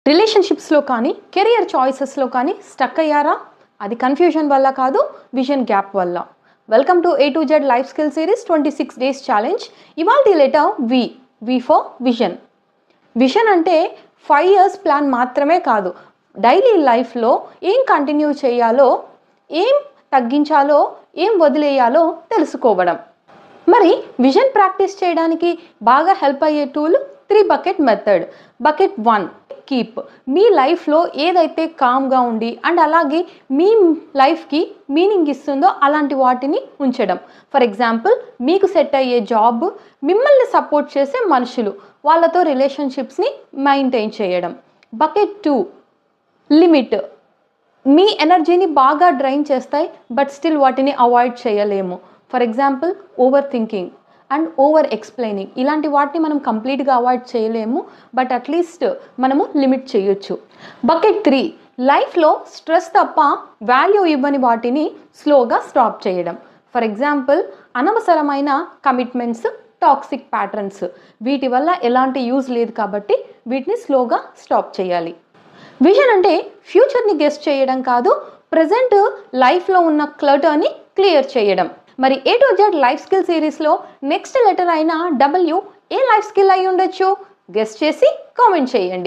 రిలేషన్షిప్స్లో కానీ కెరియర్ చాయిసెస్లో కానీ స్టక్ అయ్యారా? అది కన్ఫ్యూజన్ వల్ల కాదు, విజన్ గ్యాప్ వల్ల. Welcome to A to Z life skill series 26 days challenge. ఇవాల్టి letter V for vision. Vision అంటే 5 years ప్లాన్ మాత్రమే కాదు, డైలీ లైఫ్లో ఏం కంటిన్యూ చేయాలో, ఏం తగ్గించాలో, ఏం వదిలేయాలో తెలుసుకోవడం. మరి విజన్ ప్రాక్టీస్ చేయడానికి బాగా హెల్ప్ అయ్యే tool 3 bucket method. Bucket 1, keep. మీ లైఫ్లో ఏదైతే కామ్గా ఉండి అండ్ అలాగే మీ లైఫ్కి మీనింగ్ ఇస్తుందో అలాంటి వాటిని ఉంచడం. ఫర్ ఎగ్జాంపుల్, మీకు సెట్ అయ్యే జాబ్, మిమ్మల్ని సపోర్ట్ చేసే మనుషులు, వాళ్ళతో రిలేషన్షిప్స్ని మెయింటైన్ చేయడం. Bucket 2, limit. మీ ఎనర్జీని బాగా డ్రైన్ చేస్తాయి బట్ స్టిల్ వాటిని అవాయిడ్ చేయలేము. For example, over thinking and over explaining. ఇలాంటి వాటిని మనం కంప్లీట్గా అవాయిడ్ చేయలేము, బట్ అట్లీస్ట్ మనము లిమిట్ చేయొచ్చు. బకెట్ 3, లైఫ్లో స్ట్రెస్ తప్ప వాల్యూ ఇవ్వని వాటిని స్లోగా స్టాప్ చేయడం. ఫర్ ఎగ్జాంపుల్, అనవసరమైన కమిట్మెంట్స్, టాక్సిక్ ప్యాటర్న్స్, వీటి వల్ల ఎలాంటి యూజ్ లేదు కాబట్టి వీటిని స్లోగా స్టాప్ చేయాలి. విజన్ అంటే ఫ్యూచర్ని గెస్ చేయడం కాదు, ప్రజెంట్ లైఫ్లో ఉన్న క్లటర్ని క్లియర్ చేయడం. మరి A to Z life skill సిరీస్లో నెక్స్ట్ లెటర్ అయిన W ఏ లైఫ్ స్కిల్ అయి ఉండొచ్చు? గెస్ చేసి కామెంట్ చేయండి.